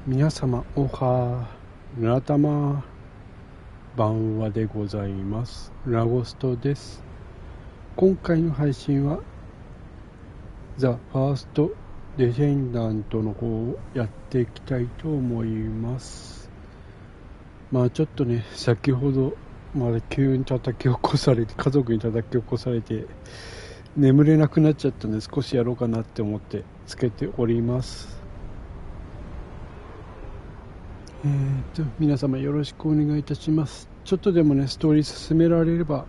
皆様おはなたま晩話でございます。ラゴストです。今回の配信はザ・ファースト・デセンダントの方をやっていきたいと思います。ちょっとね、先ほど急に叩き起こされて、家族に叩き起こされて眠れなくなっちゃったんで、少しやろうかなって思ってつけております。皆様よろしくお願いいたします。ちょっとでもね、ストーリー進められれば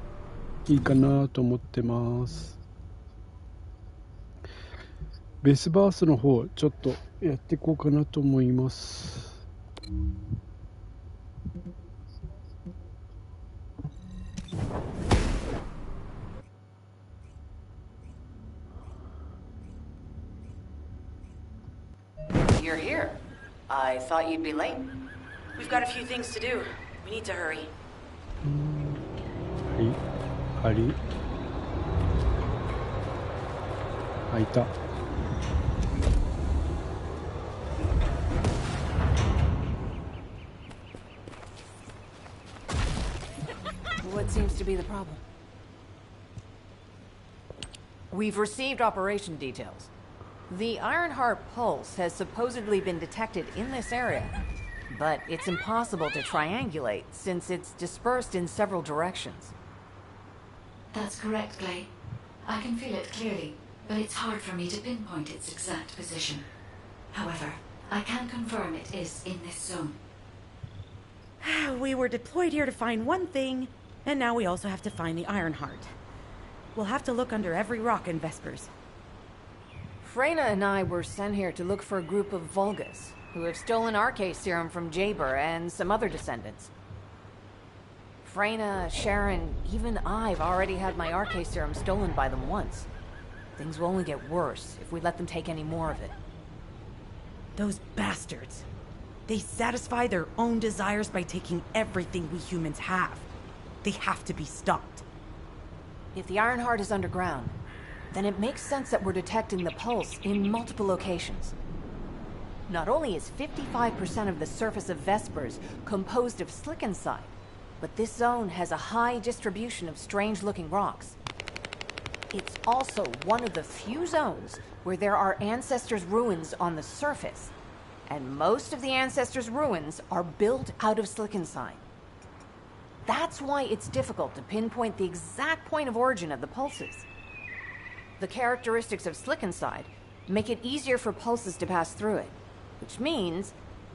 いいかなと思ってます。ベスバースの方ちょっとやっていこうかなと思います。You're here. I thought you'd be late. We've got a few things to do. We need to hurry. はい、開いた。What seems to be the problem? We've received operation details. The Ironheart pulse has supposedly been detected in this area, but it's impossible to triangulate since it's dispersed in several directions. That's correct, Clay. I can feel it clearly, but it's hard for me to pinpoint its exact position. However, I can confirm it is in this zone. We were deployed here to find one thing, and now we also have to find the Ironheart. We'll have to look under every rock in Vespers. Freyna and I were sent here to look for a group of Vulgus, who have stolen RK serum from Jaber and some other descendants. Freyna, Sharon, even I've already had my RK serum stolen by them once. Things will only get worse if we let them take any more of it. Those bastards. They satisfy their own desires by taking everything we humans have. They have to be stopped. If the Ironheart is underground, then it makes sense that we're detecting the pulse in multiple locations. Not only is 55% of the surface of Vespers composed of slickenside, but this zone has a high distribution of strange-looking rocks. It's also one of the few zones where there are Ancestors' ruins on the surface, and most of the Ancestors' ruins are built out of slickenside. That's why it's difficult to pinpoint the exact point of origin of the pulses. The characteristics of slickenside make it easier for pulses to pass through it, which means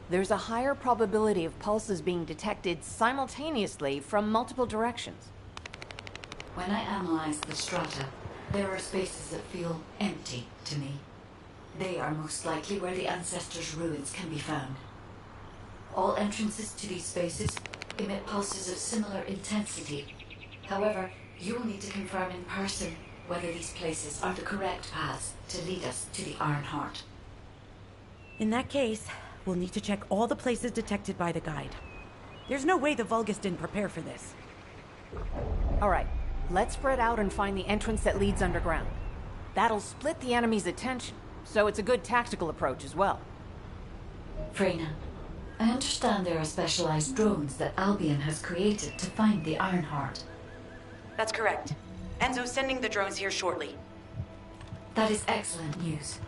there's a higher probability of pulses being detected simultaneously from multiple directions. When I analyze the strata, there are spaces that feel empty to me. They are most likely where the Ancestors' ruins can be found. All entrances to these spaces emit pulses of similar intensity. However, you will need to confirm in person whether these places are the correct paths to lead us to the Ironheart. In that case, we'll need to check all the places detected by the guide. There's no way the Vulgus didn't prepare for this. All right, let's spread out and find the entrance that leads underground. That'll split the enemy's attention, so it's a good tactical approach as well. Freyna, I understand there are specialized drones that Albion has created to find the Ironheart. That's correct. Enzo's sending the drones here shortly. That is excellent news.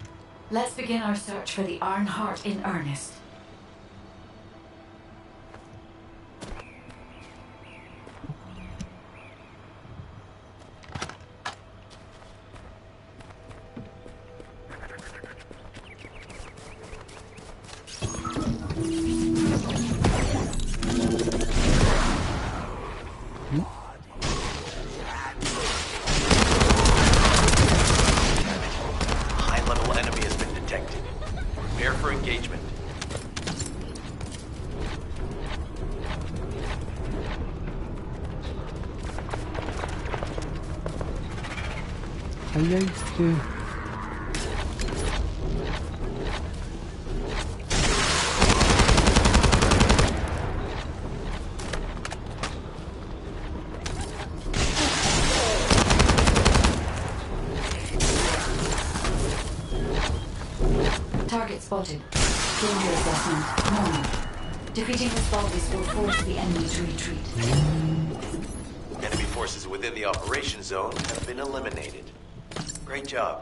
Let's begin our search for the Ironheart in earnest. High-level enemy has been detected. Prepare for engagement.早いって。Target spotted. Danger assessment. Normal. Defeating the zombies will force the enemy to retreat. Enemy forces within the operation zone have been eliminated. Great job.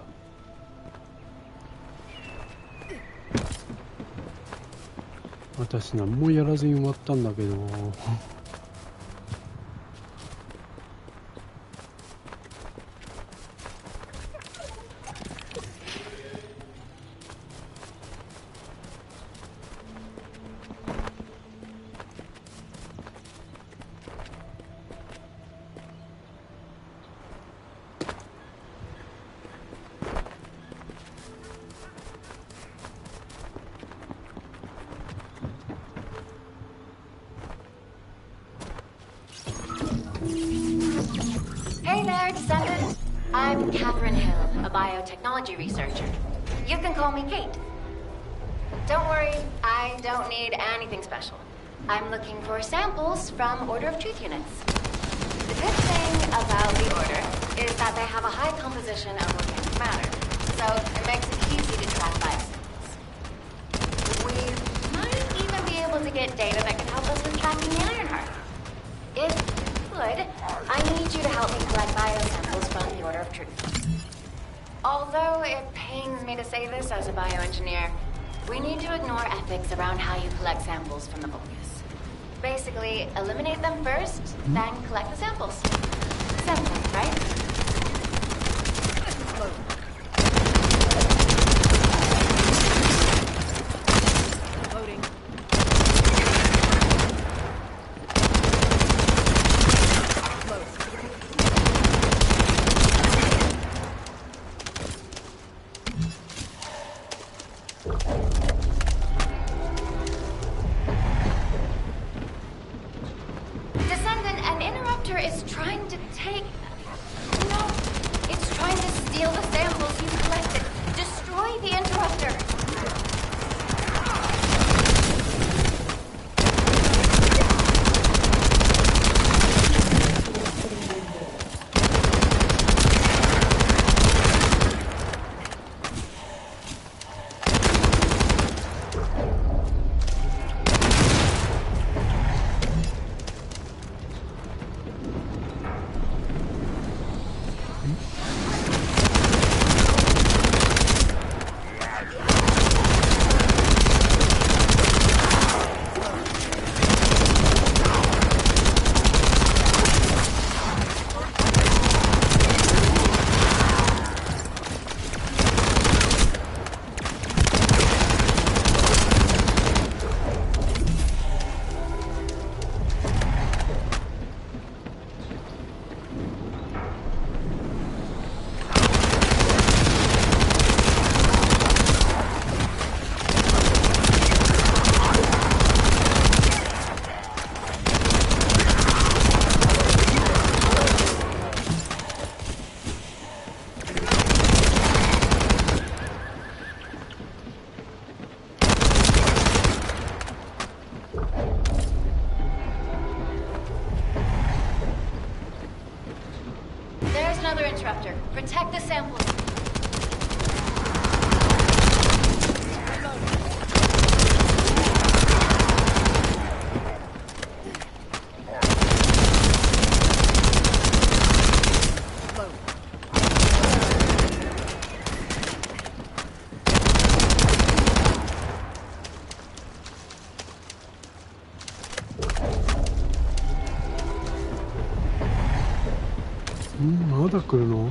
私何もやらずに終わったんだけど。Hey there, Descendant. I'm Catherine Hill, a biotechnology researcher. You can call me Kate. Don't worry, I don't need anything special. I'm looking for samples from Order of Truth units. The good thing about the Order is that they have a high composition of organic matter, so it makes it easy to track biosignals. We might even be able to get data that can help us with tracking the Ironheart. If good, I need you to help me collect biosamples from the Order of Truth. Although it pains me to say this as a bioengineer, we need to ignore ethics around how you collect samples from the focus. Basically, eliminate them first, then collect the samples. Simple, right? Loading. Descendant, an interrupter is trying to take... No, it's trying to steal the samples you collected. Destroy the interrupter. There's another interrupter. Protect the samples.まだ来るの？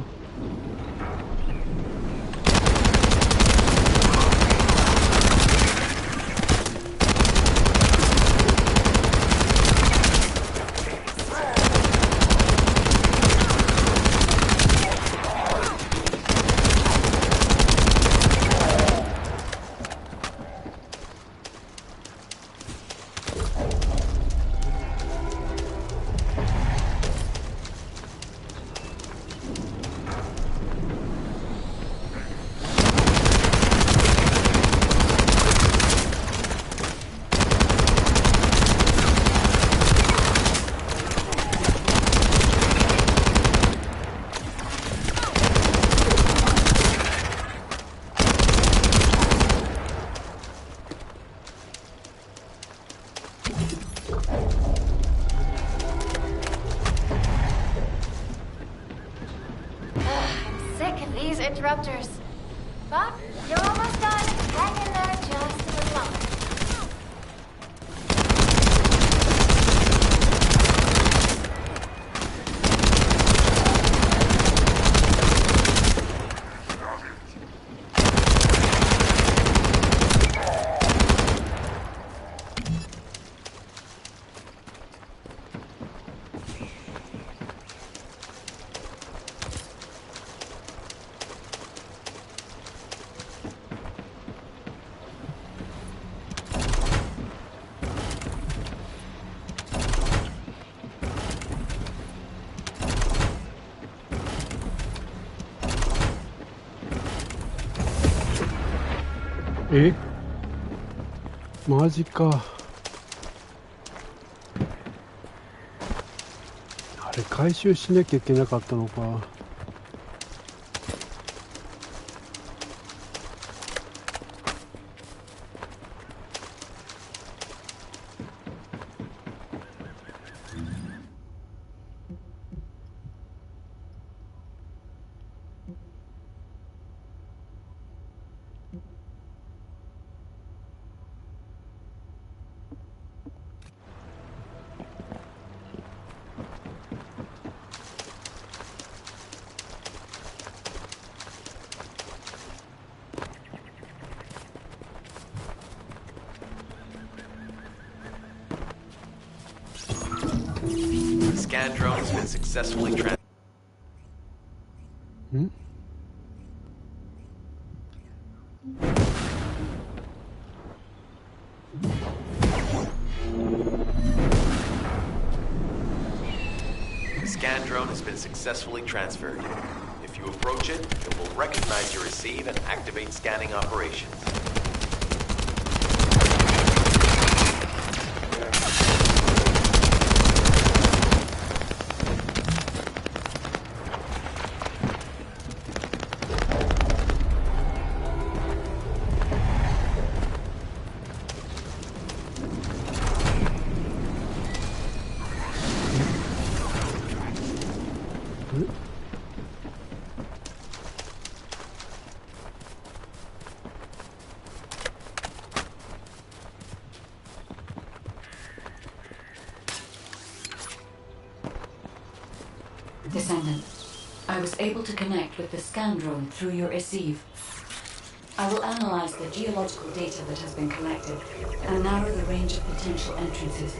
interrupters. But you're almost done. Hang in there just a little longer.え、マジか。あれ回収しなきゃいけなかったのか。Scan drone has been successfullyん？Scan drone has been successfully transferred. If you approach it, it will recognize your receive and activate scanning operations. Descendant, I was able to connect with the scan drone through your receive. I will analyze the geological data that has been collected and narrow the range of potential entrances.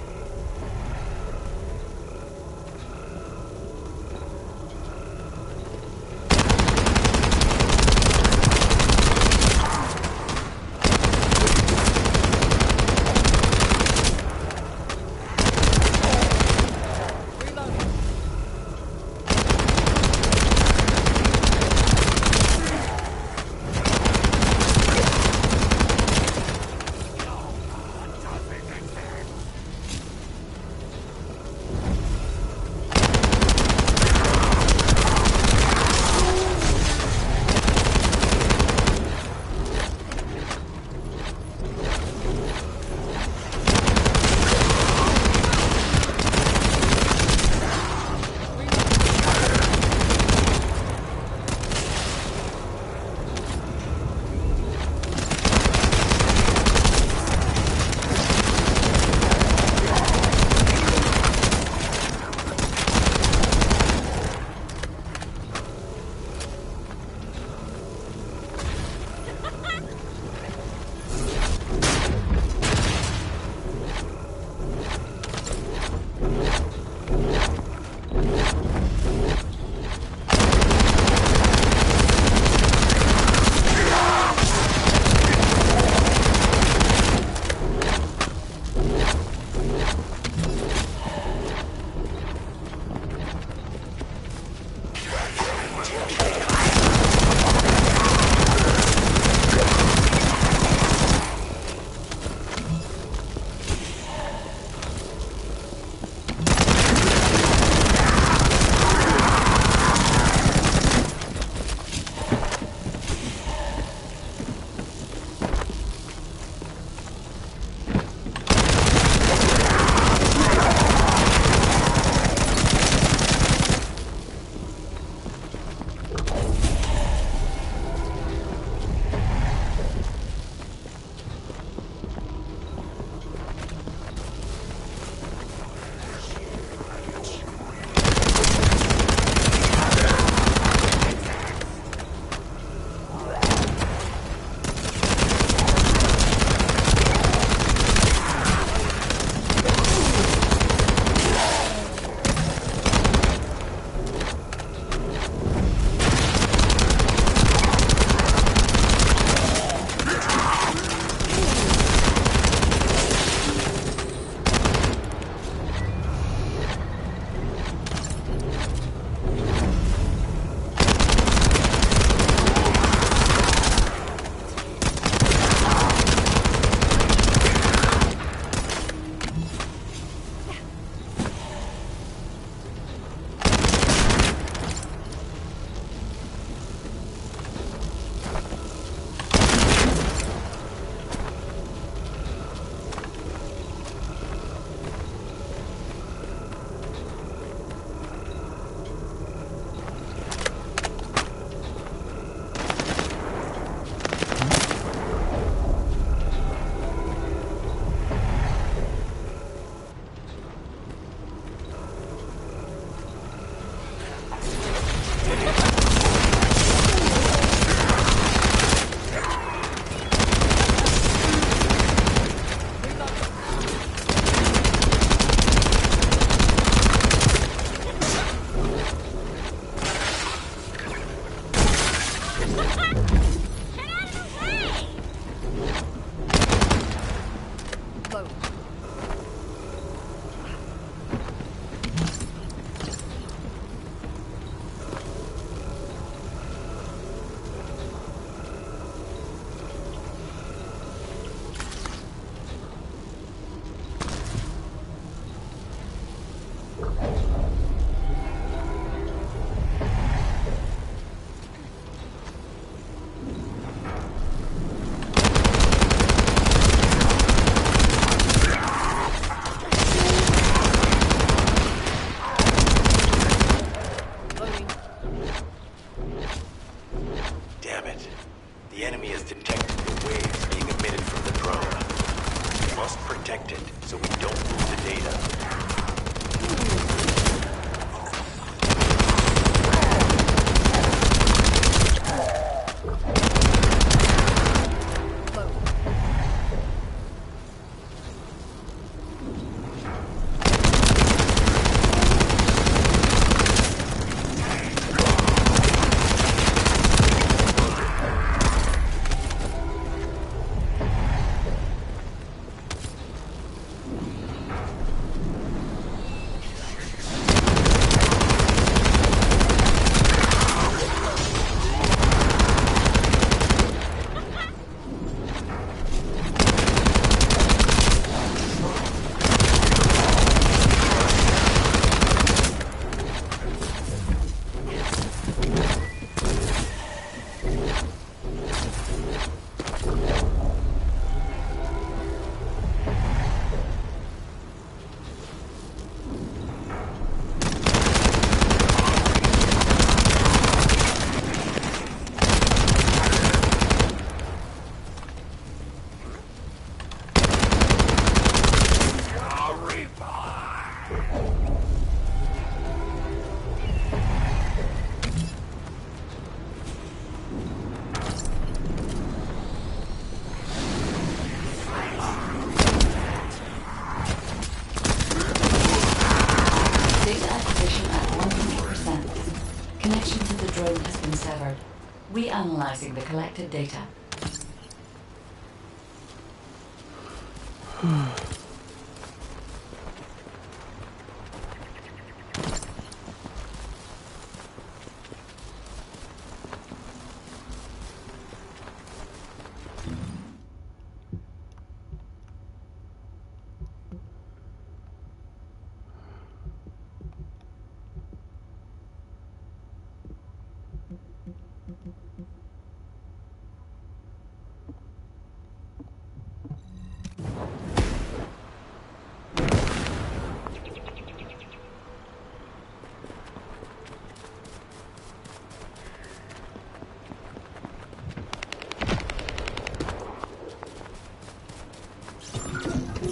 Reanalyzing the collected data.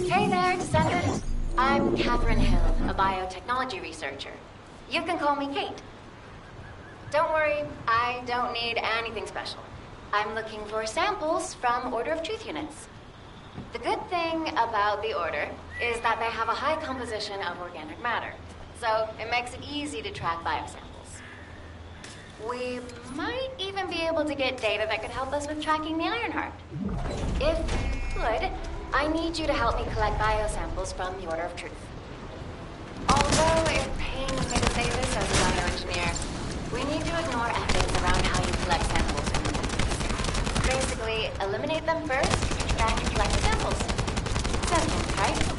Hey there, Descendant. I'm Catherine Hill, a biotechnology researcher. You can call me Kate. Don't worry, I don't need anything special. I'm looking for samples from Order of Truth units. The good thing about the Order is that they have a high composition of organic matter, so it makes it easy to track biosamples. We might even be able to get data that could help us with tracking the Ironheart. If you could, I need you to help me collect biosamples from the Order of Truth. Although it pains me to say this as a bioengineer, we need to ignore ethics around how you collect samples from humans. Basically, eliminate them first, then collect the samples. Simple, right?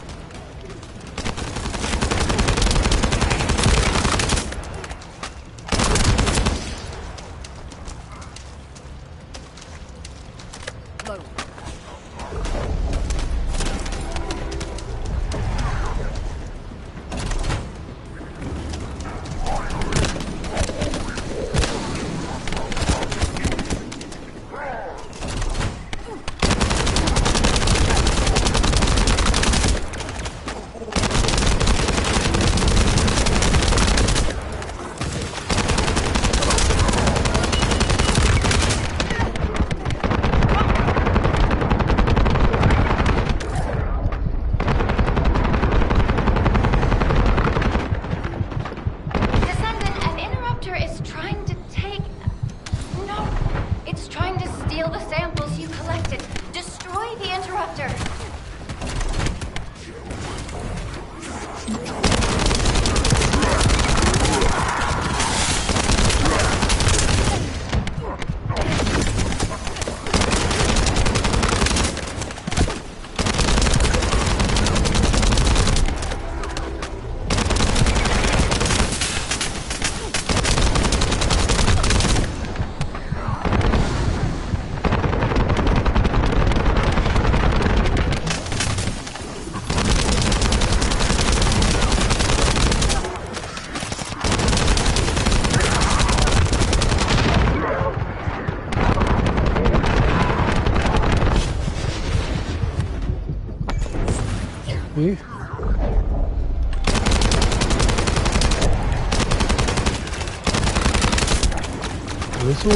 え？嘘。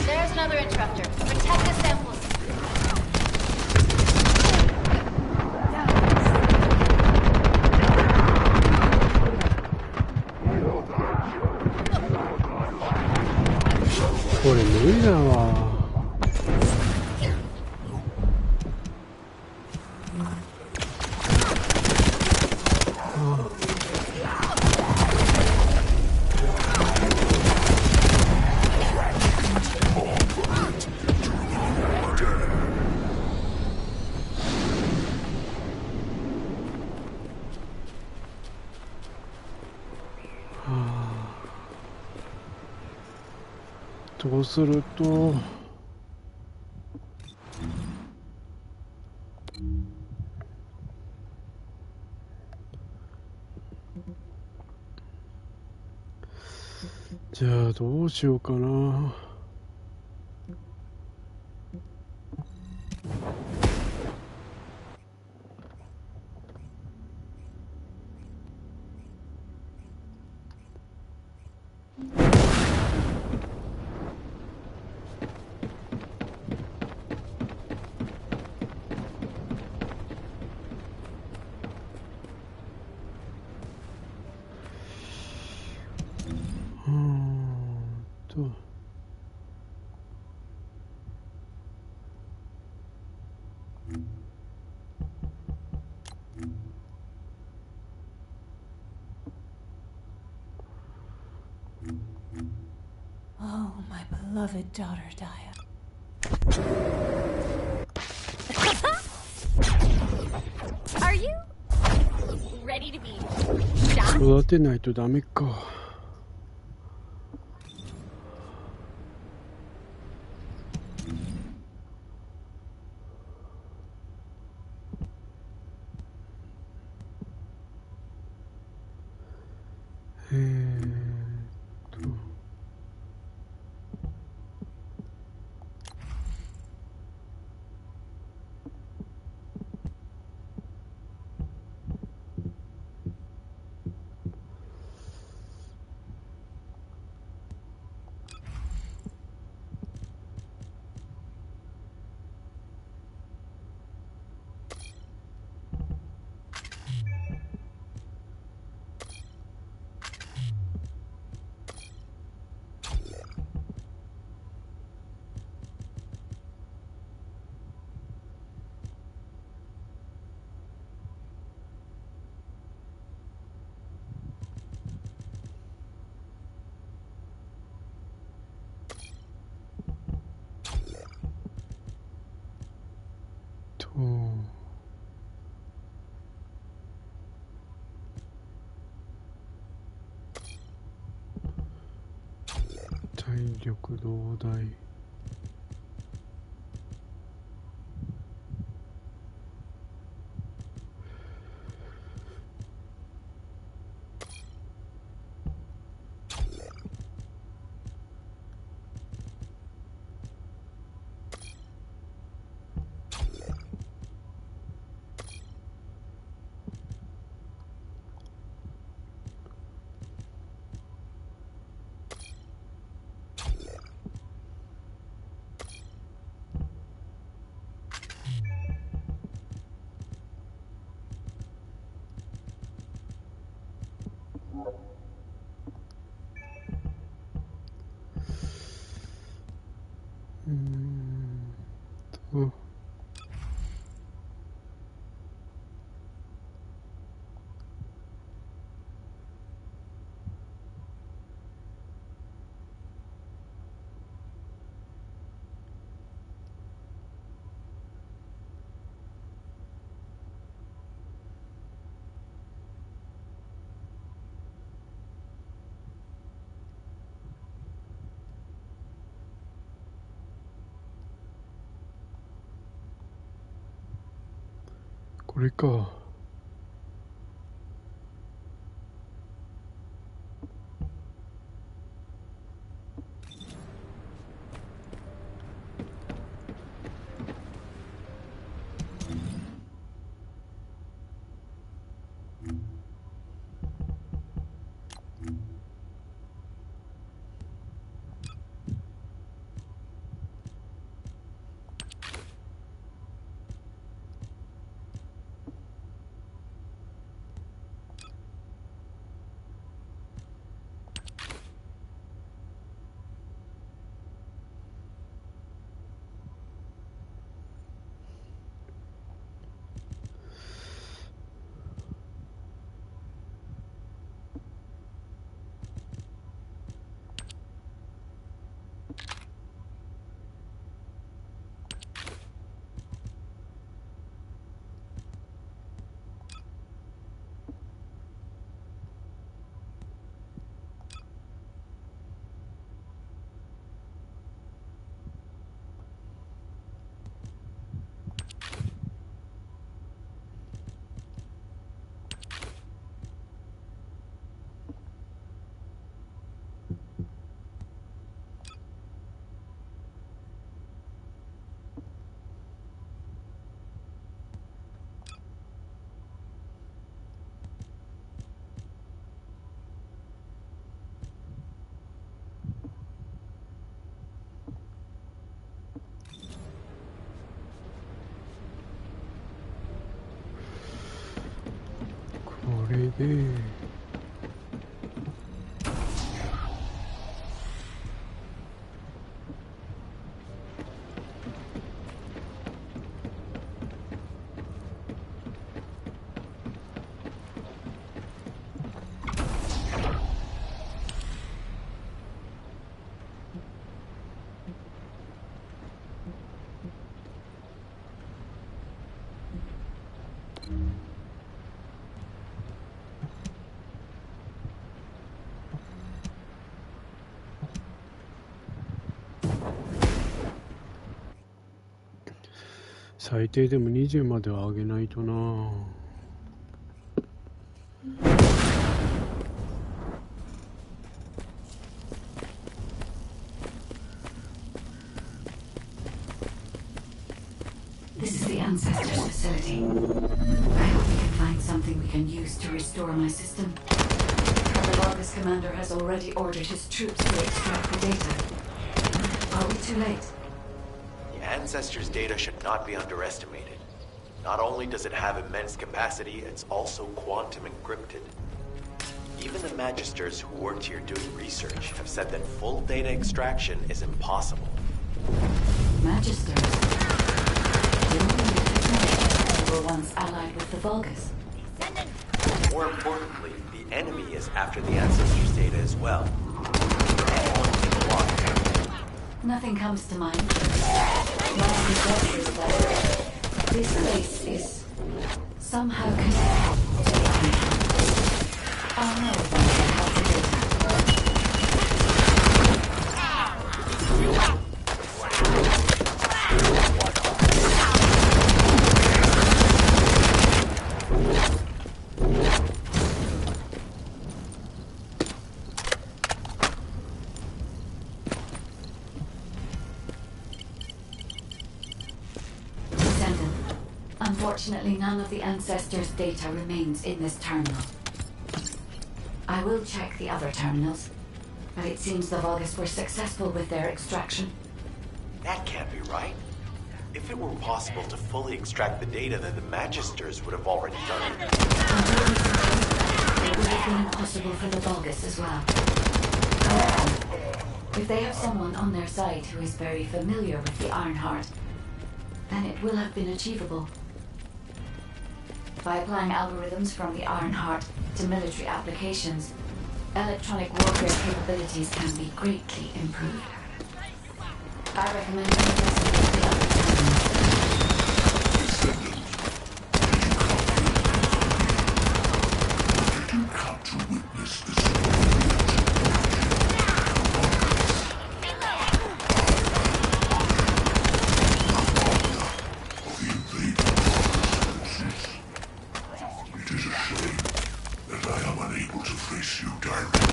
There's another interrupter. Protect the samples.これ無理だわ。とするとじゃあどうしようかな。うーんとOh, my beloved daughter Daya. Are you ready to be shot? 育てないとダメか。と体力増大。とこれか。これで最低でも20までは上げないとな。This is the Ancestors facility. I hope we can find something we can use to restore my system. But the Vargas commander has already ordered his troops to extract the data. Are we too late? The Ancestors' data should not be underestimated. Not only does it have immense capacity, it's also quantum encrypted. Even the Magisters who worked here doing research have said that full data extraction is impossible. Magisters? The only technologists were once allied with the Vulgus. More importantly, the enemy is after the Ancestors' data as well. Anyone can block. Nothing comes to mind. My only guess is that this place is somehow connected to the Iron. I'll know about the help the data. Unfortunately, none of the Ancestors' data remains in this terminal. I will check the other terminals, but it seems the Vulgus were successful with their extraction. That can't be right. If it were possible to fully extract the data, then the Magisters would have already done it. Until recently, it would have been impossible for the Vulgus as well. However, if they have someone on their side who is very familiar with the Ironheart, then it will have been achievable. By applying algorithms from the Ironheart to military applications, electronic warfare capabilities can be greatly improved. I recommend investigating the other terminals. Did you come to witness this? It is a shame that I am unable to face you directly.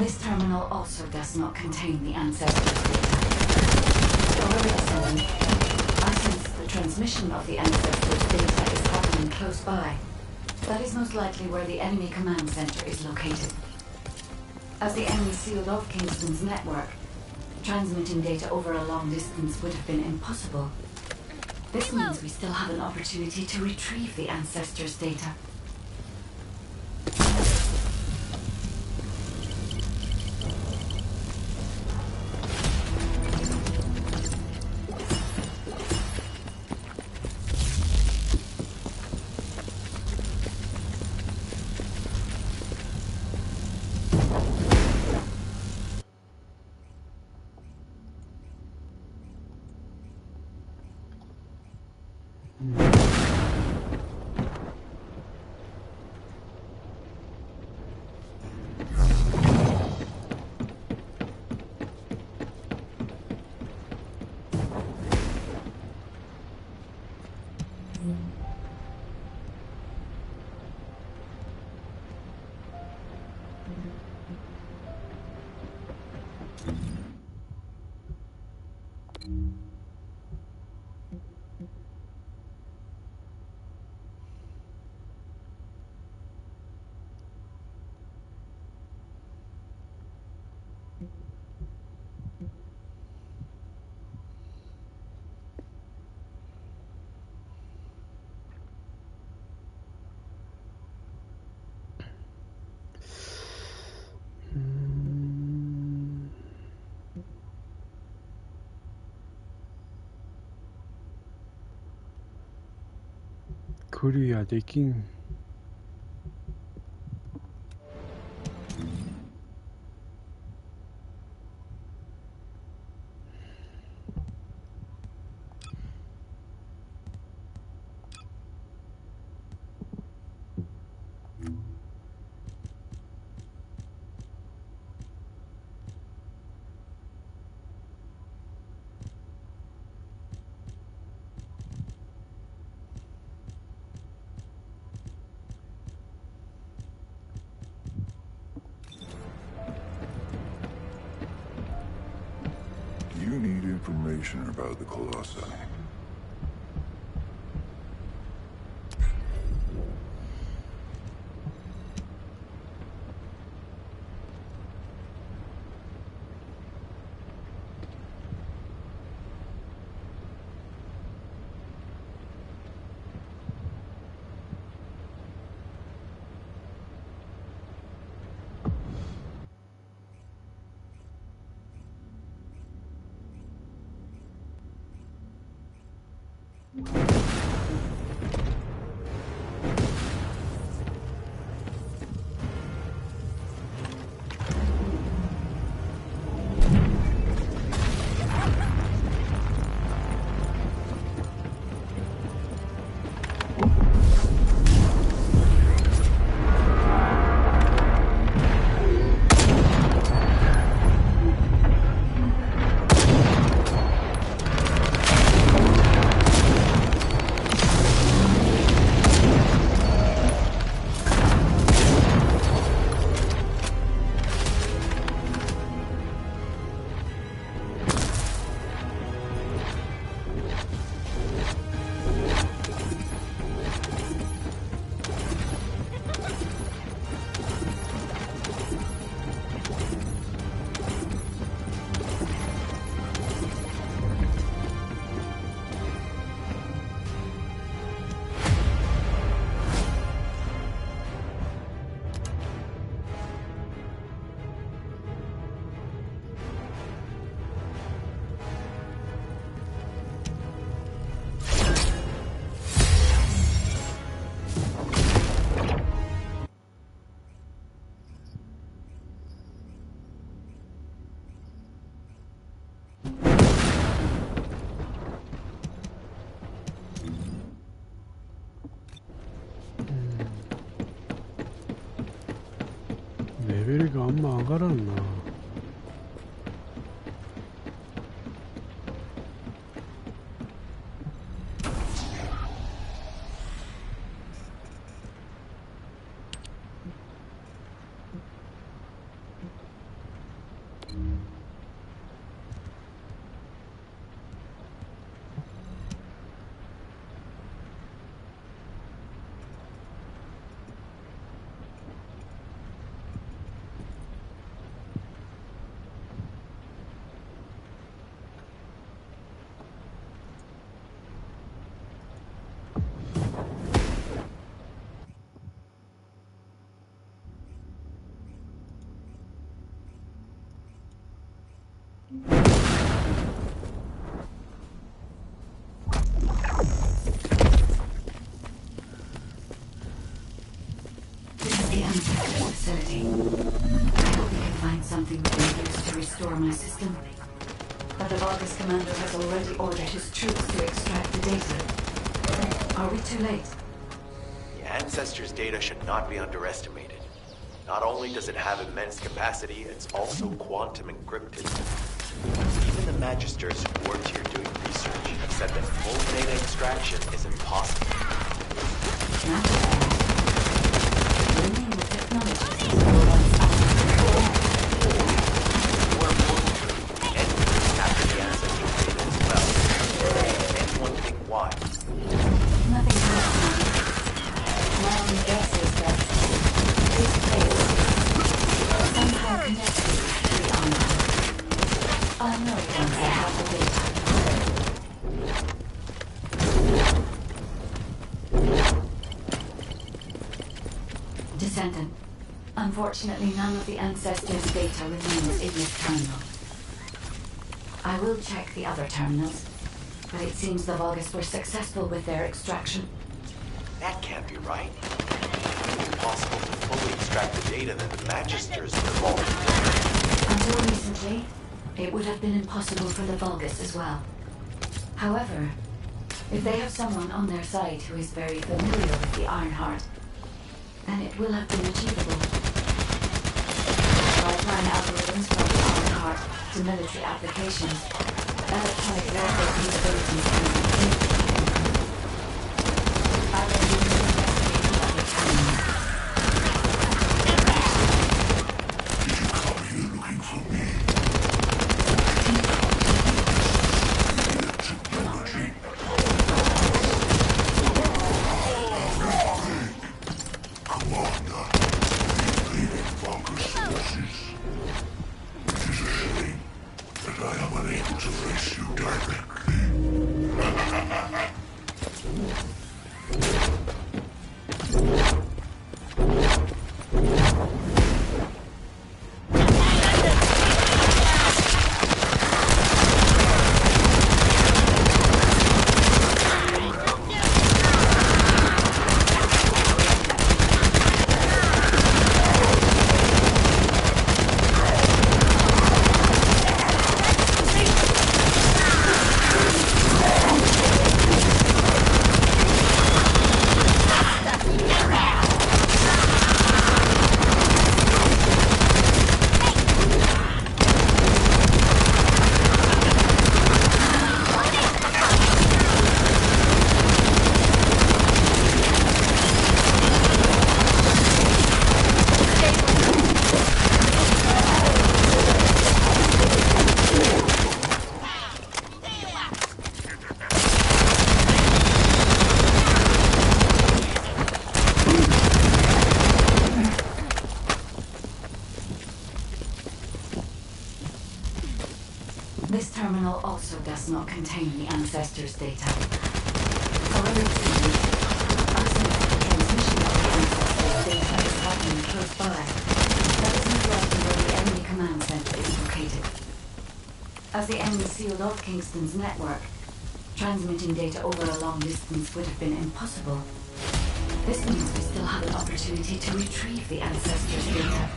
This terminal also does not contain the ancestors' data. However, I sense the transmission of the ancestors' data is happening close by. That is most likely where the enemy command center is located. As the enemy sealed off Kingston's network, transmitting data over a long distance would have been impossible. This means we still have an opportunity to retrieve the ancestors' data.クリアできん。You need information about the Colossi.レベルがあんま上がらんな。This is the ancestor facility. I hope we can find something we can use to restore my system. But the Vargas commander has already ordered his troops to extract the data. Are we too late? The Ancestors' data should not be underestimated. Not only does it have immense capacity, it's also quantum encrypted. Even the Magisters who worked here doing research have said that full data extraction is impossible. Learning the technologies is More importantly, entities capture the Ancestors' data as well. Anyone think why? nothing happening. My only guess is that this place somehow connected to the online. I'll know once I have the data. Descendant, unfortunately none of the Ancestors' data remains in this terminal. I will check the other terminals, but it seems the Vulgus were successful with their extraction. That can't be right. It would be possible to fully extract the data that the Magisters were all. Until recently, it would have been impossible for the Vulgus as well. However, if they have someone on their side who is very familiar with the Ironheart, then it will have been achievable. Pipeline algorithms from the Ironheart to military applications, electronic warfare capabilities can be improved. I will be investigating other terminals. Did you come here looking for me? Technology. Commander, invading Vulgus forces. It is a shame that I am unable to face you directly. This terminal also does not contain the Ancestors' data. However, it seems transmission of the Ancestors' data is happening close by. That is most likely where the enemy command center is located. As the enemy sealed off Kingston's network, transmitting data over a long distance would have been impossible. This means we still have an opportunity to retrieve the Ancestors' data.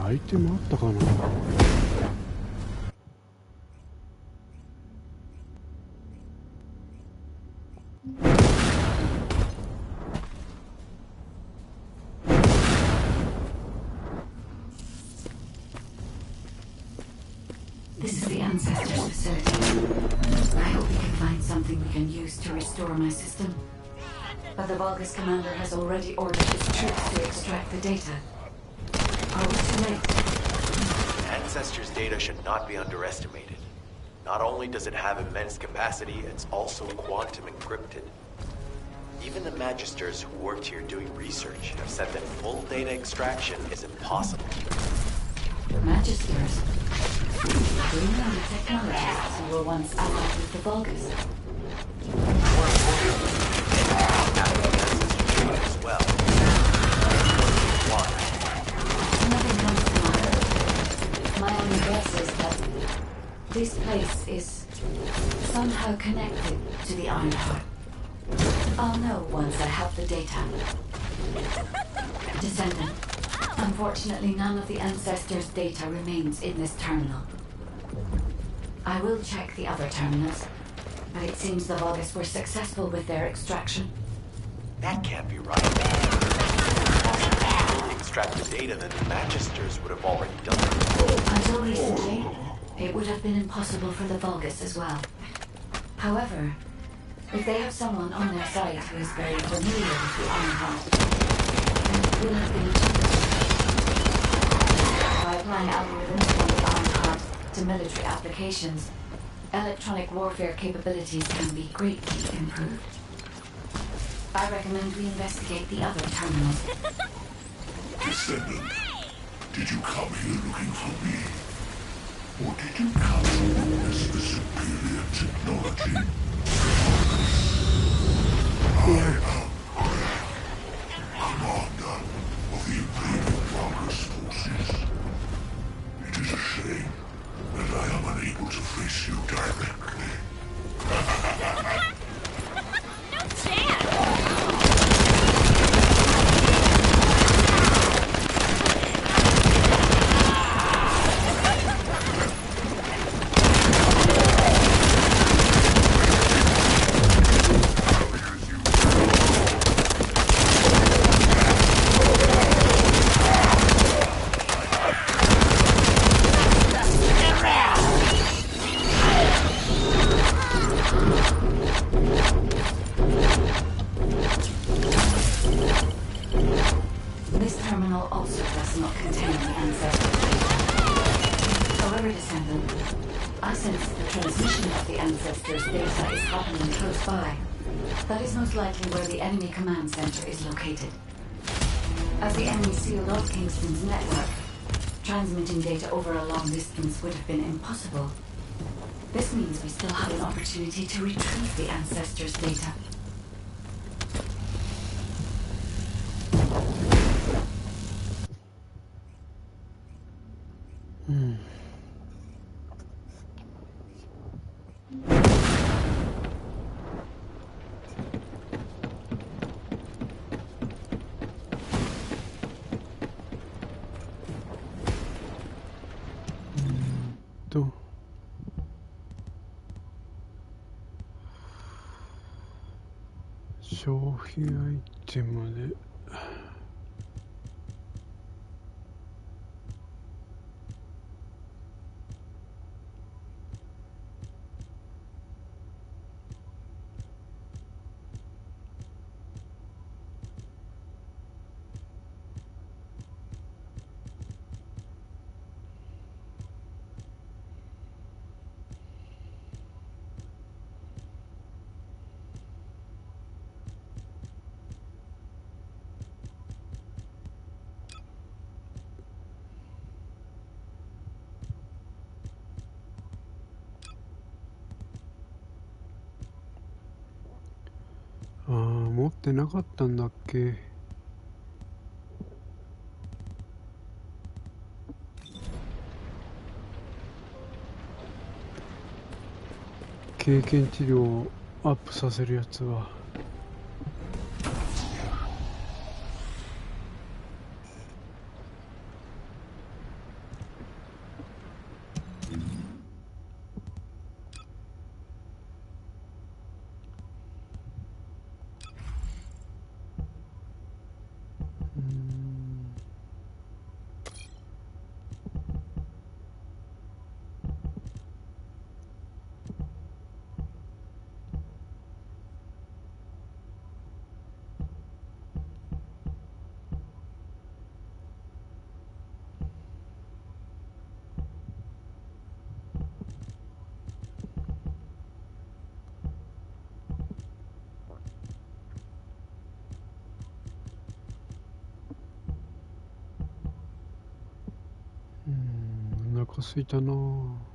アイテムあったかな。This is the Ancestors facility. I hope we can find something we can use to restore my system. But the Vulgus commander has already ordered his troops to extract the data. Are we too late? Ancestors' data should not be underestimated. Not only does it have immense capacity, it's also quantum encrypted. Even the Magisters who worked here doing research have said that full data extraction is impossible. Magisters? Do you know the technologists who were once allied with the Vulgus? As well. Nothing comes to mind. My only guess is that this place is somehow connected to the Ironheart. I'll know once I have the data. Descendant, unfortunately none of the Ancestors' data remains in this terminal. I will check the other terminals, but it seems the Vulgus were successful with their extraction. That can't be right. Extract the data that the Magisters would have already done. Until recently, it would have been impossible for the Vulgus as well. However, if they have someone on their side who is very familiar with the Ironheart, then it will have been achieved. By applying algorithms from the Ironheart to military applications, electronic warfare capabilities can be greatly improved. I recommend we investigate the other terminals. Descendant, did you come here looking for me? Or did you come to witness the superior technology? I am Commander of the invading Vulgus forces. It is a shame that I am unable to face you directly. No chance! This terminal also does not contain the Ancestors' data. However, Descendant, I sense the transmission of the Ancestors' data is happening close by. That is most likely where the enemy command center is located. As the enemy sealed off Kingston's network, transmitting data over a long distance would have been impossible. This means we still have an opportunity to retrieve the Ancestors' data. to消費アイテムで持ってなかったんだっけ。経験値量をアップさせるやつは。空いたなぁ。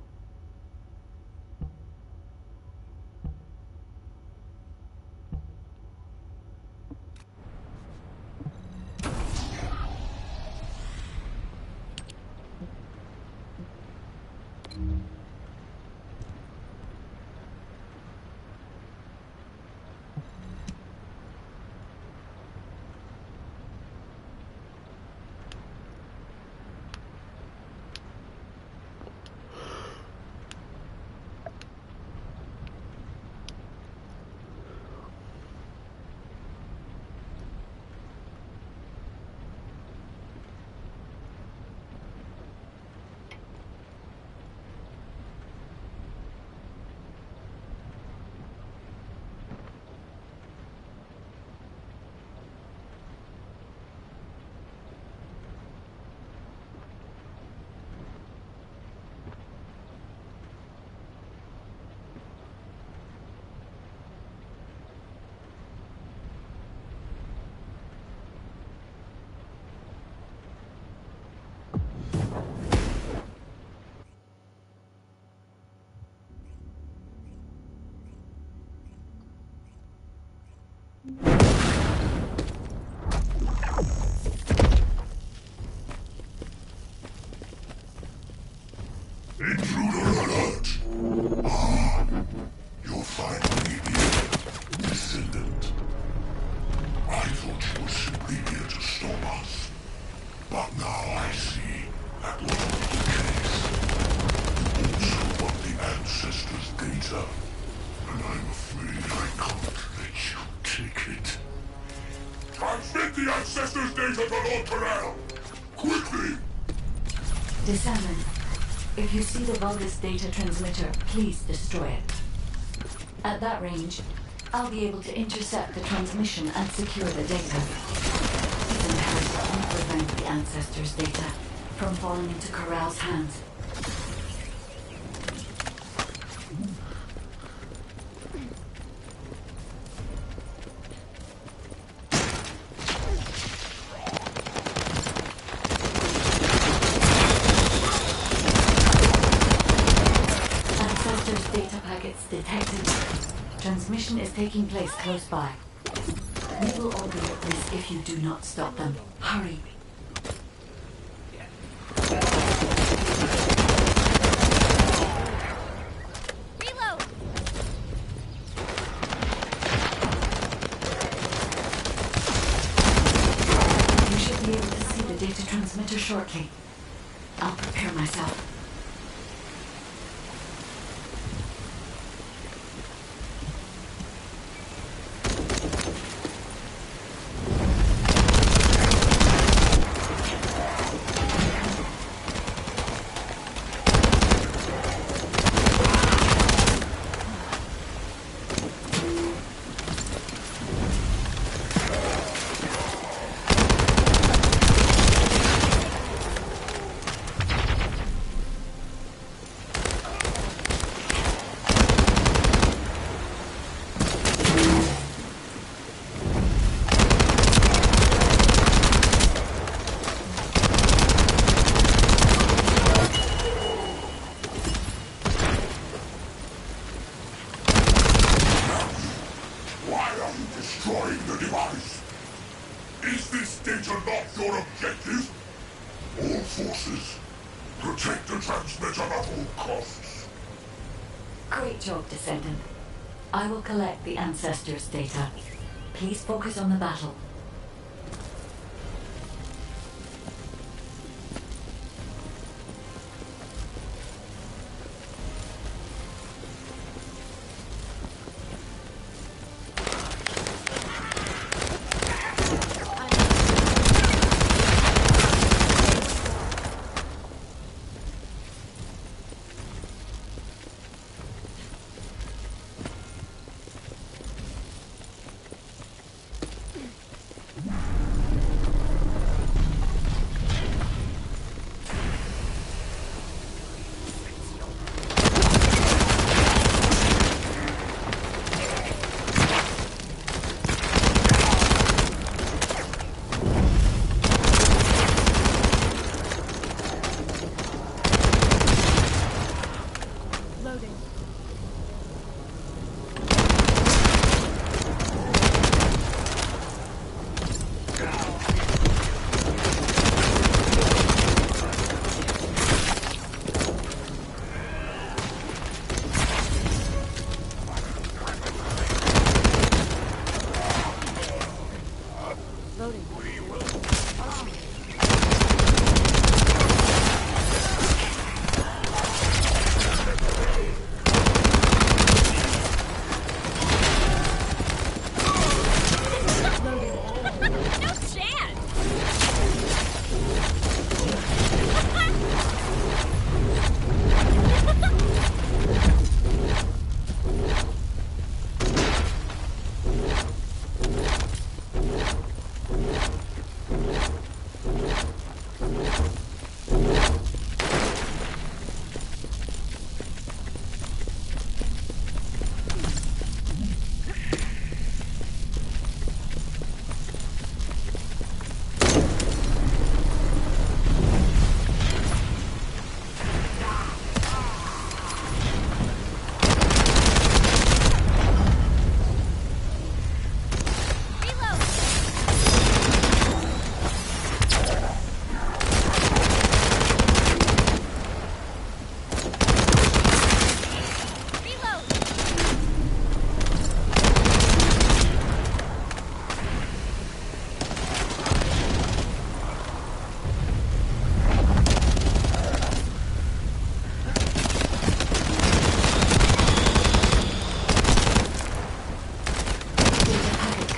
Intruder alert! Ah, you're finally here, descendant. I thought you were simply here to stop us. But now I see that wasn't the case. You also want the ancestors' data, and I'm afraid I can't let you take it. Transmit the ancestors' data to Lord Terrell! Quickly! Descendant, if you see the Vulgus data transmitter, please destroy it. At that range, I'll be able to intercept the transmission and secure the data. It's imperative we prevent the ancestors' data from falling into Corral's hands. Ancestors' data packets detected. Transmission is taking place close by. We will all be at risk if you do not stop them. Hurry. Reload! You should be able to see the data transmitter shortly. I'll prepare myself. Why are you destroying the device? Is this data not your objective? All forces, protect the transmitter at all costs. Great job, Descendant. I will collect the ancestors' data. Please focus on the battle.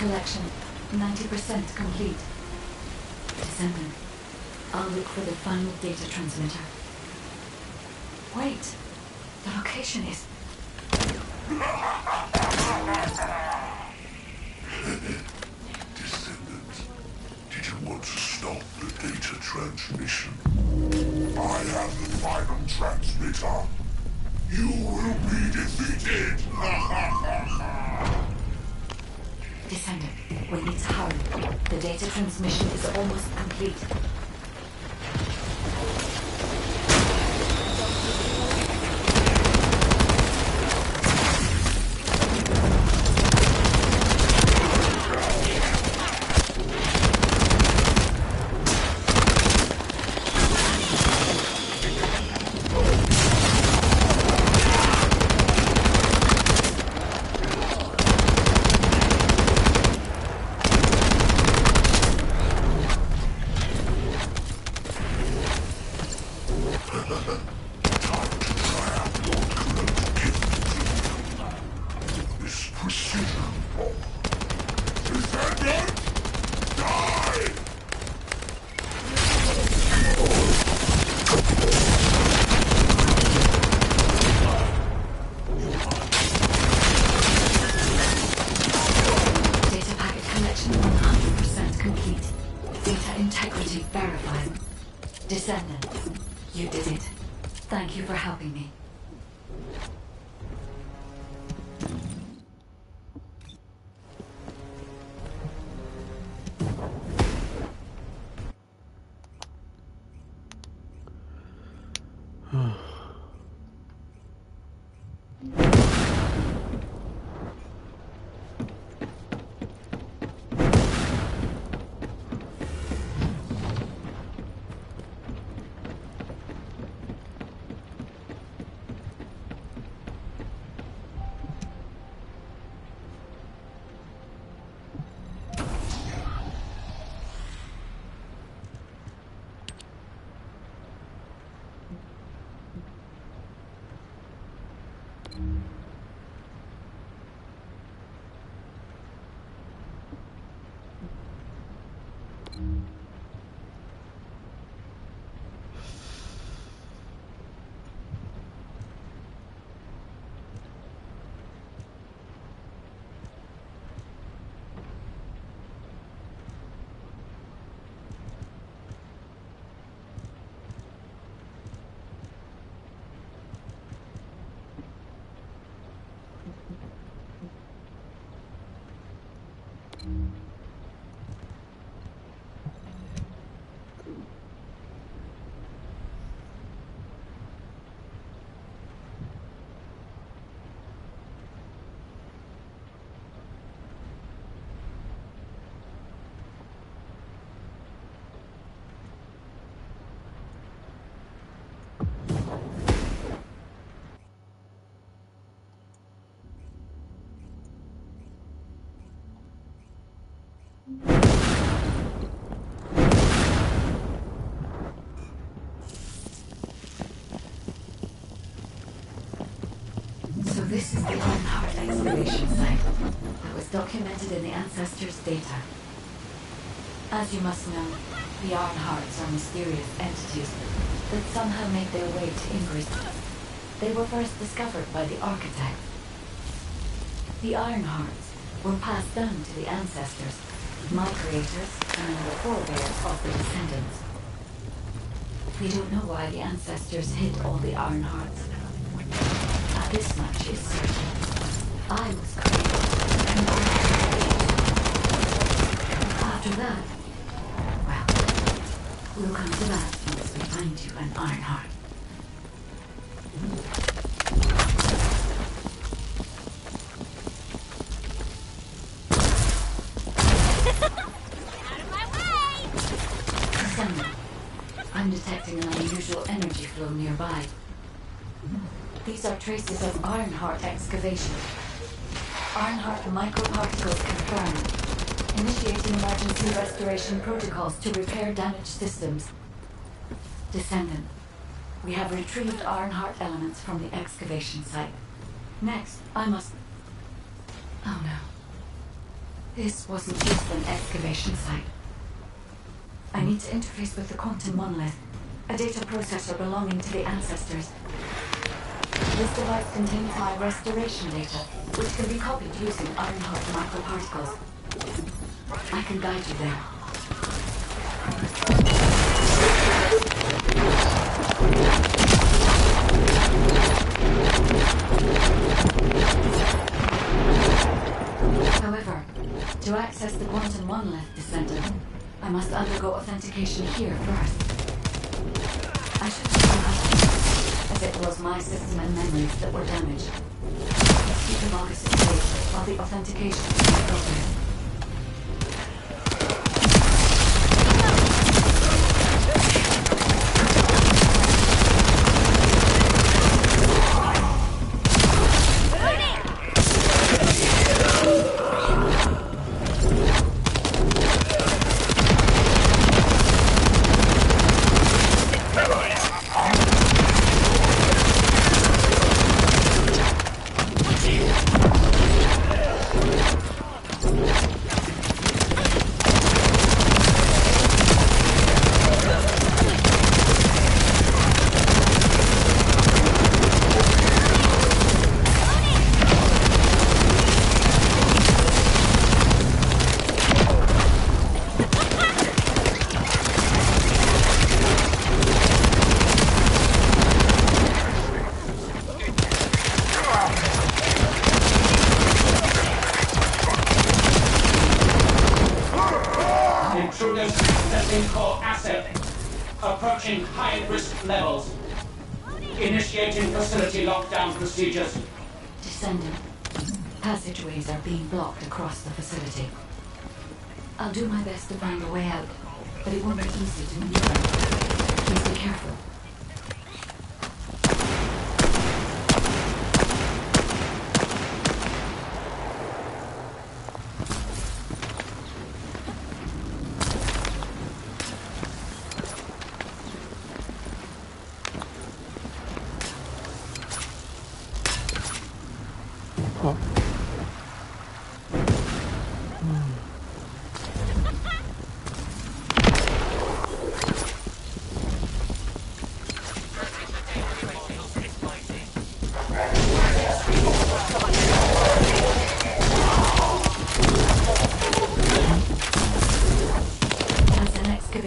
collection 90% complete. Descendant, I'll look for the final data transmitter. Wait, the location is... Descendant, did you want to stop the data transmission? I have the final transmitter. You will be defeated! Descendant, we need to hurry. The data transmission is almost complete. Descendant, you did it. Thank you for helping me. So this is the Ironheart excavation site that was documented in the Ancestors' data. As you must know, the Ironhearts are mysterious entities that somehow made their way to Ingrid. They were first discovered by the architect. The Ironhearts were passed down to the Ancestors, my creators and the forebears of the descendants. We don't know why the Ancestors hid all the Ironhearts. This much is certain. I was created, and I after that, well, we'll come to that once we find you an Ironheart. Out of my way! Assemble. I'm detecting an unusual energy flow nearby. These are traces of Ironheart excavation. Ironheart microparticles confirmed. Initiating emergency restoration protocols to repair damaged systems. Descendant, we have retrieved Ironheart elements from the excavation site. Next, I must... Oh no. This wasn't just an excavation site. I need to interface with the quantum monolith, a data processor belonging to the ancestors. This device contains my restoration data, which can be copied using Ironheart microparticles. I can guide you there. However, to access the quantum monolith, Descendant, I must undergo authentication here first. I should be happy, as it was my system and memories that were damaged. Let's keep the August safe while the authentication is in progress. Intruders accessing core asset. Approaching high-risk levels. Initiating facility lockdown procedures. Descendant, passageways are being blocked across the facility. I'll do my best to find a way out, but it won't be easy to maneuver. Please be careful.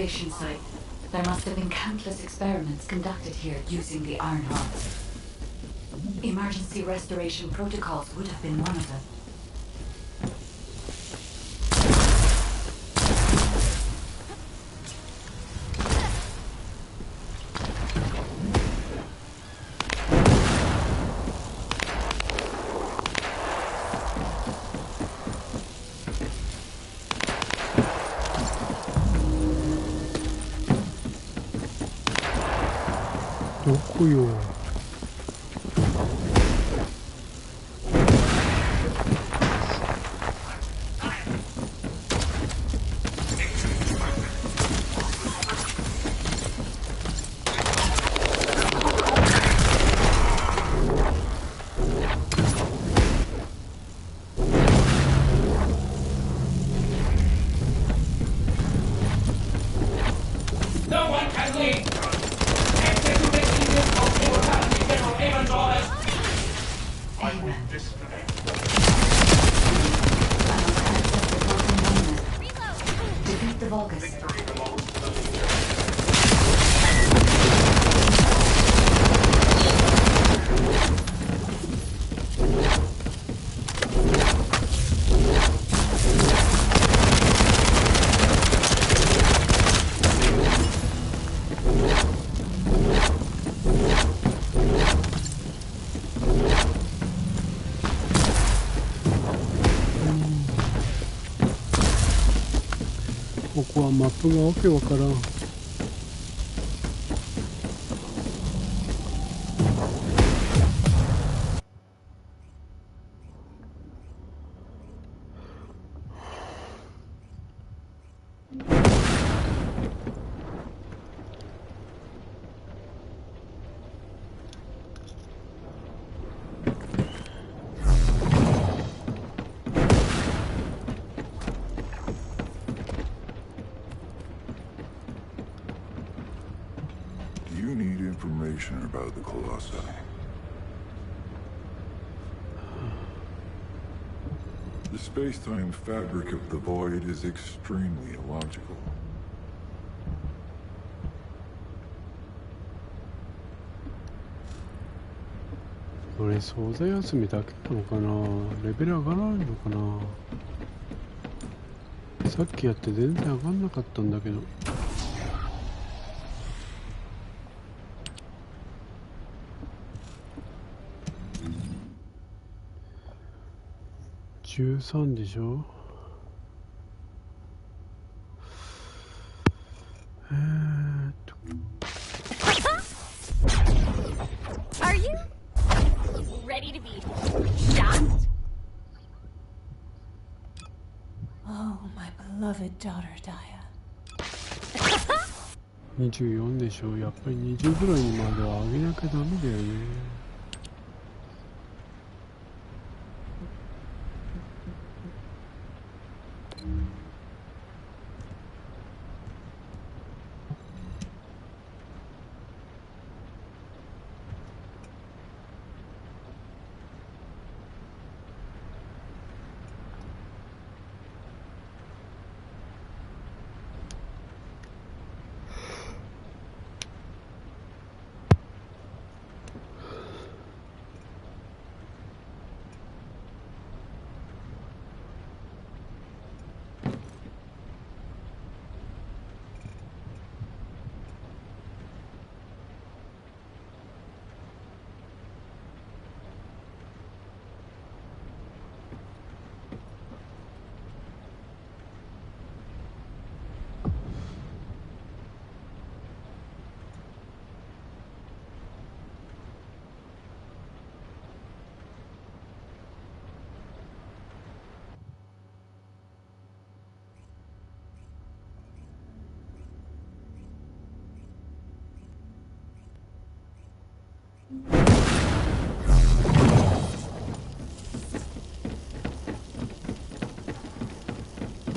Site. There must have been countless experiments conducted here using the Ironheart. Emergency restoration protocols would have been one of them.どこよ。No one can leave! Executing General Haven's orders! I will disconnect. Defeat the Vulgus.ここはマップがわけわからん。information about the Colossi. The space-time fabric of the void is extremely illogical. 俺惣菜集めだけなのかな。レベル上がらないのかな。さっきやって全然上がんなかったんだけど。13でしょ。Are you ready to be shocked? Oh, my beloved daughter, Daya. 24でしょ。やっぱり20ぐらいにまでは上げなきゃダメだよね。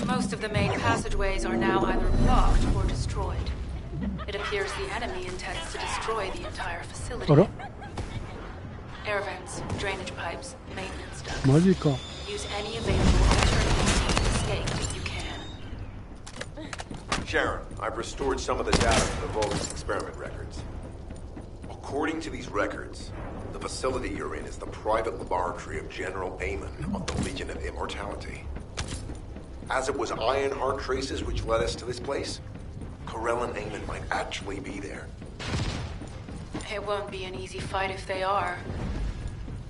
Most of the main passageways are now either blocked or destroyed. It appears the enemy intends to destroy the entire facility. あら Air vents, drainage pipes, maintenance ducts. マジか。 Use any available alternatives to escape if you can. Sharon, I've restored some of the data from the Vulcan's experiment records. According to these records, the facility you're in is the private laboratory of General Amon of the Legion of Immortality. As it was Ironheart traces which led us to this place, Corell and Amon might actually be there. It won't be an easy fight if they are.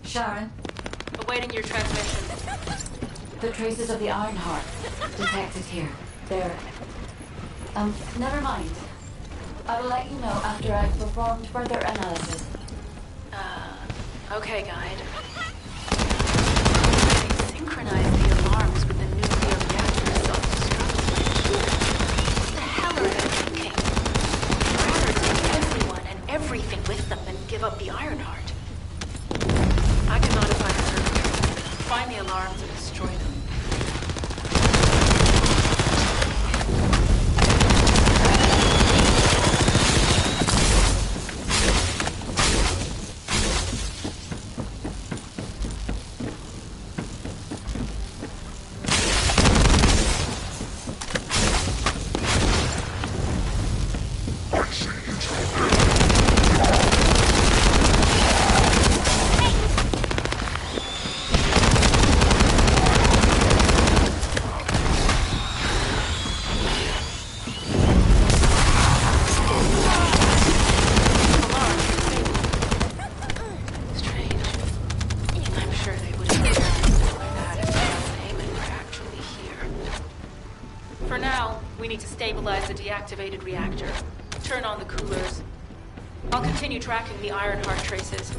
Sharon, Awaiting your transmission. the traces of the Ironheart detected here. They're... never mind. I will let you know after I've performed further analysis. Okay, guide. They synchronize the alarms with the nuclear reactor self-destruct. What the hell are they thinking? They'd rather take everyone and everything with them than give up the Ironheart. I can notify the server. Find the alarms and destroy them. Stabilize the deactivated reactor. Turn on the coolers. I'll continue tracking the Ironheart traces.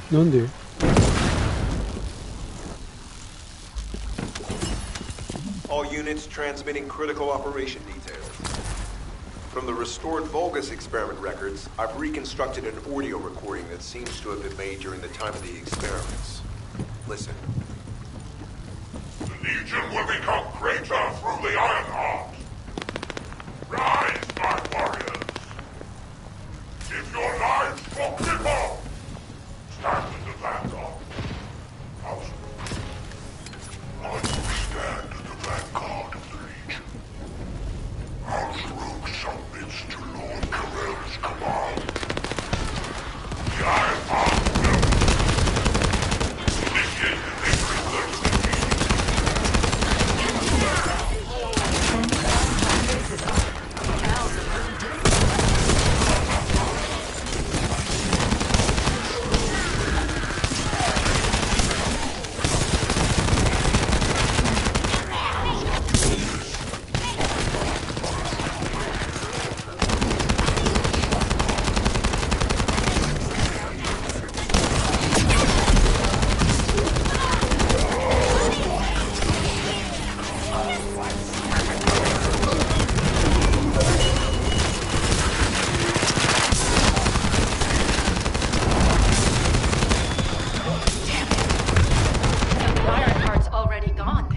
なんで？ All units transmitting critical operation details. From the restored Vulgus experiment records, I've reconstructed an audio recording that seems to have been made during the time of the experiments. Listen. The Legion will become greater through the Ironheart. Rise, my warriors. Give your lives for people. Stand in the vanguard. House. I will stand in the vanguard of the Legion. House Rogue submits to Lord Karel's command. The Ironheart will initiate the victory blow to the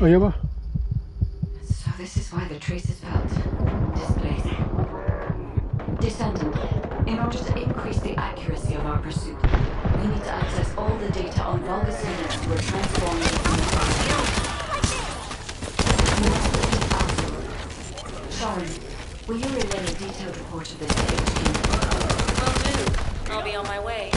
あ、やば。 So this is why the traces felt displaced. Descendant, in order to increase the accuracy of our pursuit, we need to access all the data on Vulgus units who are transforming into Sharon, will you relay a detailed report of this to HQ? Will do. I'll be on my way.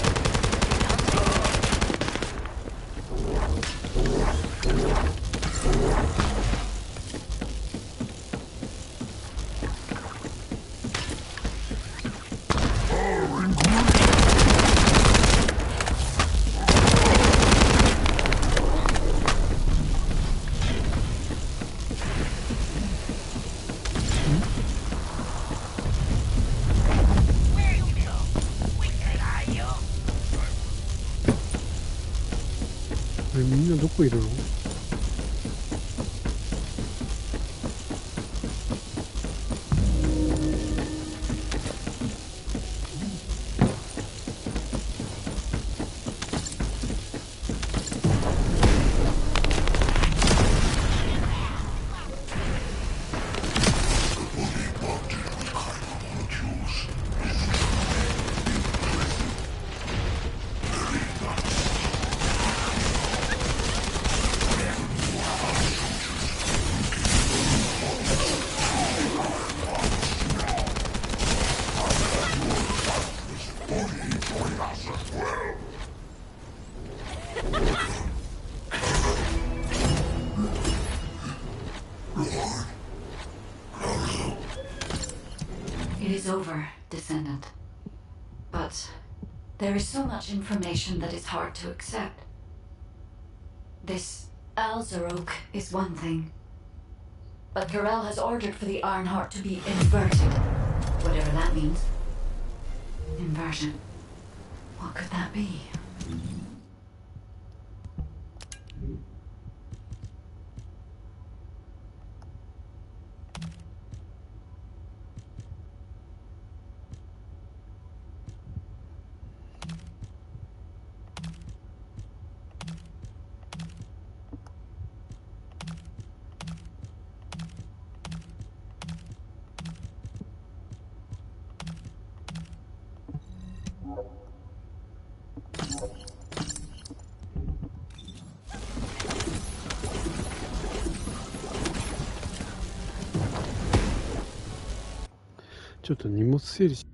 みんなどこいるの？It is over, Descendant. But there is so much information that is hard to accept. This Alzarok is one thing. But Karel has ordered for the Ironheart to be inverted. Whatever that means. Inversion. What could that be?ちょっと荷物整理し。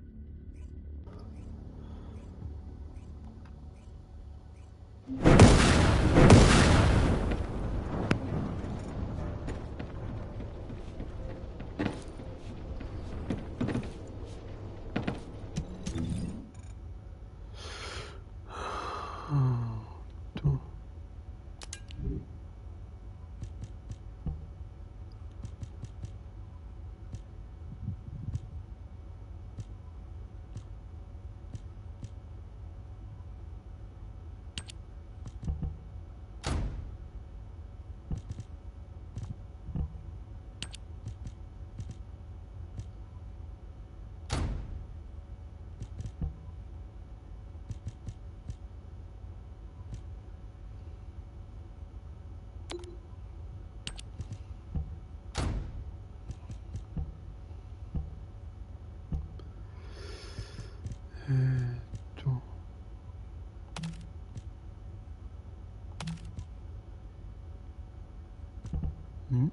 ん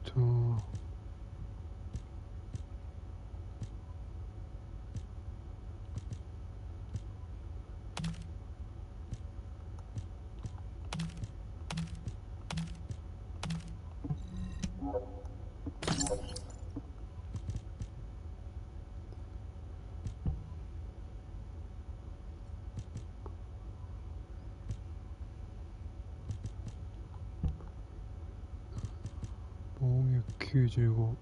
と防御95。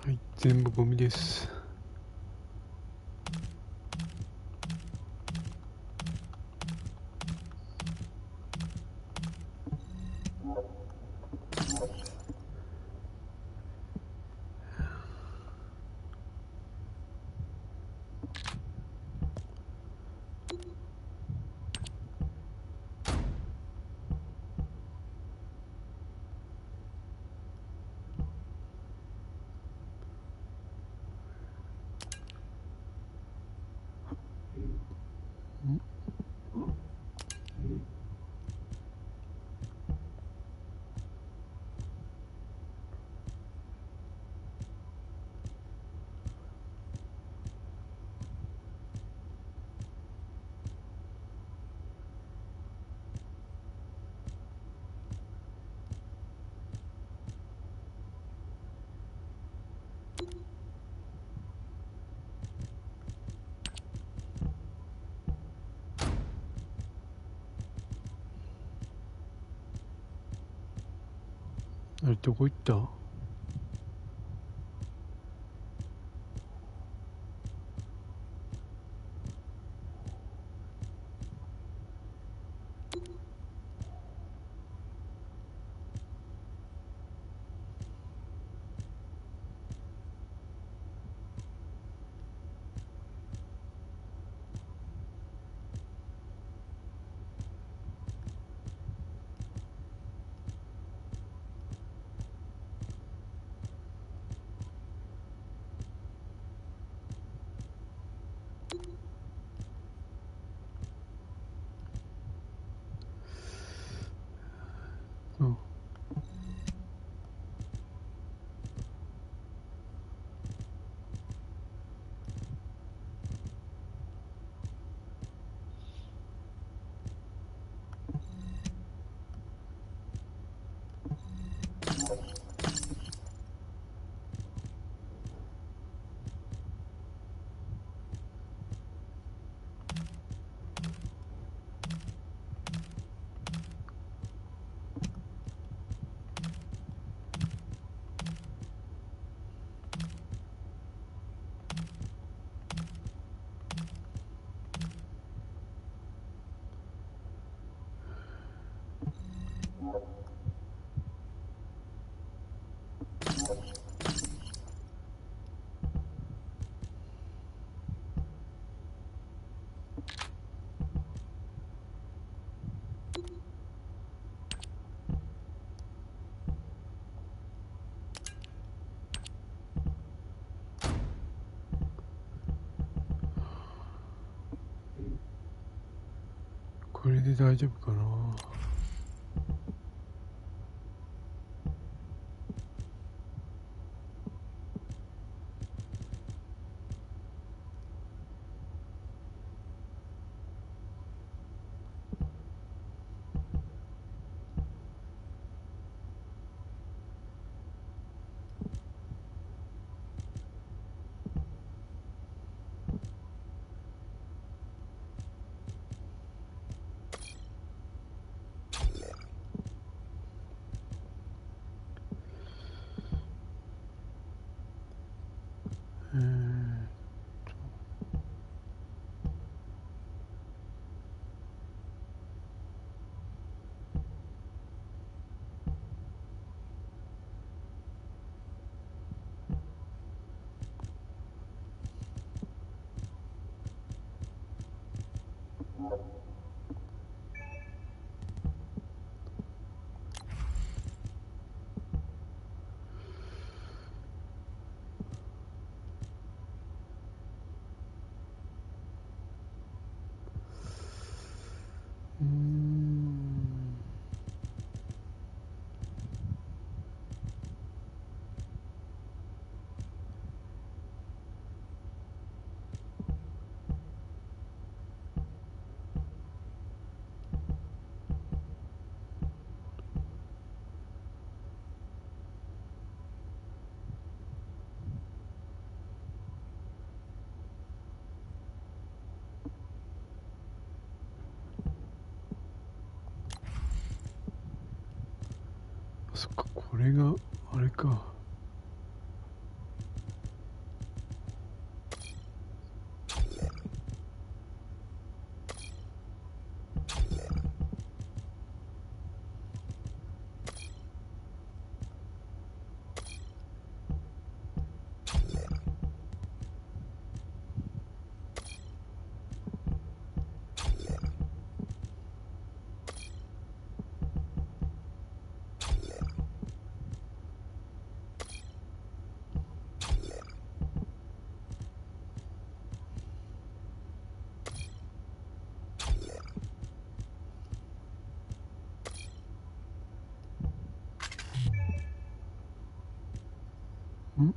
はい、全部ゴミです。あれどこ行った？これで大丈夫かな。えーそっか、これがあれか。ん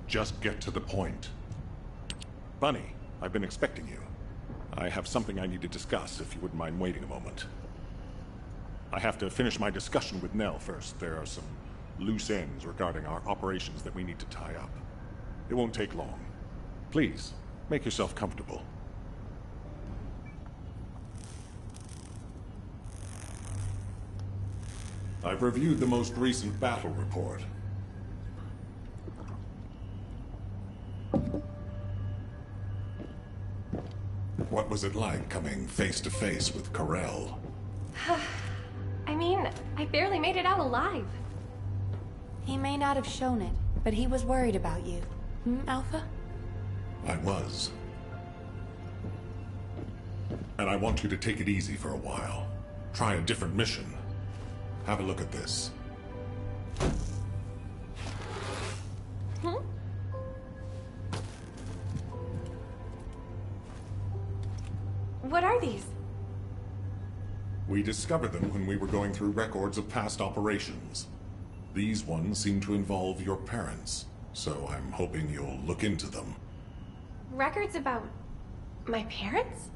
？Just get to the point. Bunny, I've been expecting you. I have something I need to discuss, if you wouldn't mind waiting a moment. I have to finish my discussion with Nell first. There are some loose ends regarding our operations that we need to tie up. It won't take long. Please, make yourself comfortable. I've reviewed the most recent battle report. What was it like coming face to face with Corell? I mean, I barely made it out alive. He may not have shown it, but he was worried about you. Alpha? I was. And I want you to take it easy for a while. Try a different mission. Have a look at this. Hmm? What are these? We discovered them when we were going through records of past operations. These ones seem to involve your parents, so I'm hoping you'll look into them. Records about my parents?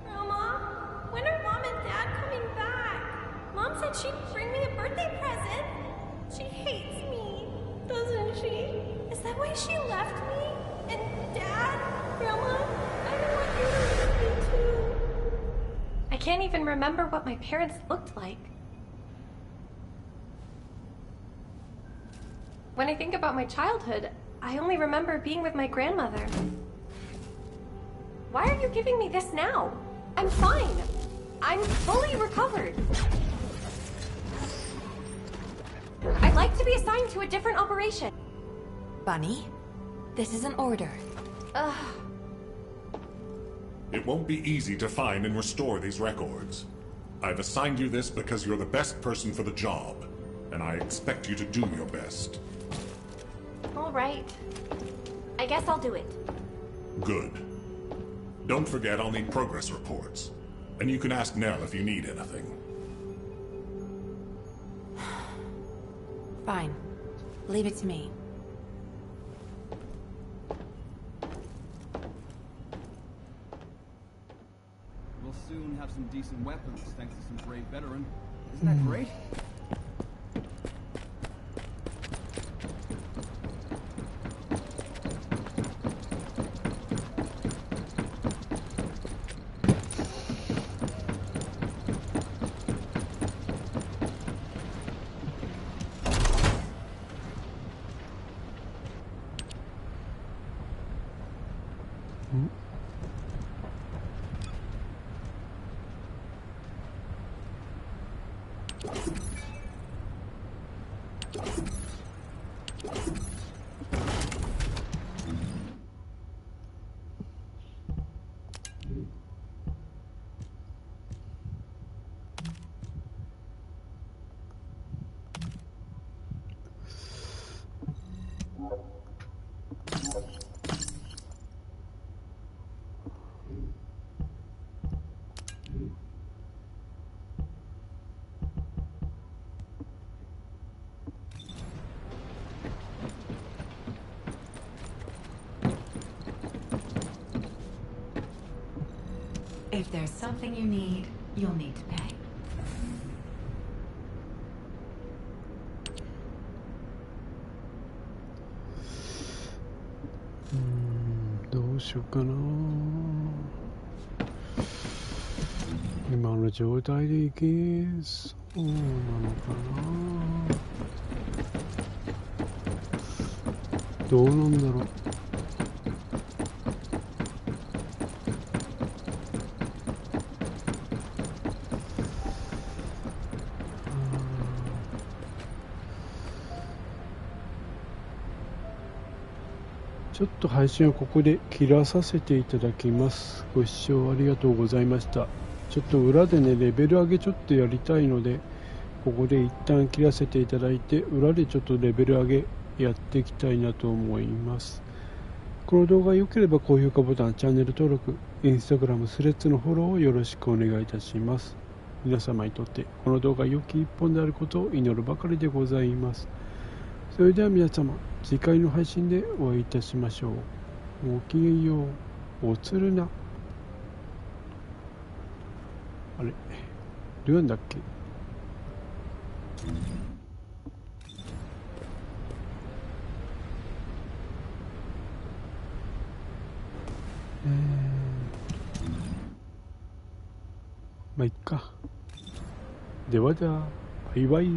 Grandma, when are Mom and Dad coming back? Mom said she'd bring me a birthday present. She hates me, doesn't she? Is that why she left me? And Dad? Grandma, I don't want you to leave me too. I can't even remember what my parents looked like. When I think about my childhood, I only remember being with my grandmother. Why are you giving me this now? I'm fine. I'm fully recovered. I'd like to be assigned to a different operation. Bunny, this is an order. Ugh. It won't be easy to find and restore these records. I've assigned you this because you're the best person for the job, and I expect you to do your best. All right. I guess I'll do it. Good. Don't forget I'll need progress reports. And you can ask Nell if you need anything. Fine. Leave it to me. We'll soon have some decent weapons thanks to some brave veteran. Isn't that great? If there's something you need, you'll need to pay.どうしようかな。今の状態でいけそうなのかな。どうなんだろう。ちょっと配信をここで切らさせていただきます。ご視聴ありがとうございました。ちょっと裏でね、レベル上げちょっとやりたいので、ここで一旦切らせていただいて、裏でちょっとレベル上げやっていきたいなと思います。この動画が良ければ高評価ボタン、チャンネル登録、インスタグラム、スレッズのフォローをよろしくお願いいたします。皆様にとってこの動画良き一本であることを祈るばかりでございます。それでは皆様、次回の配信でお会いいたしましょう。ごきげんよう。おつるな。あれ、どうやんだっけ。まあいっか。ではでは、バイバイ。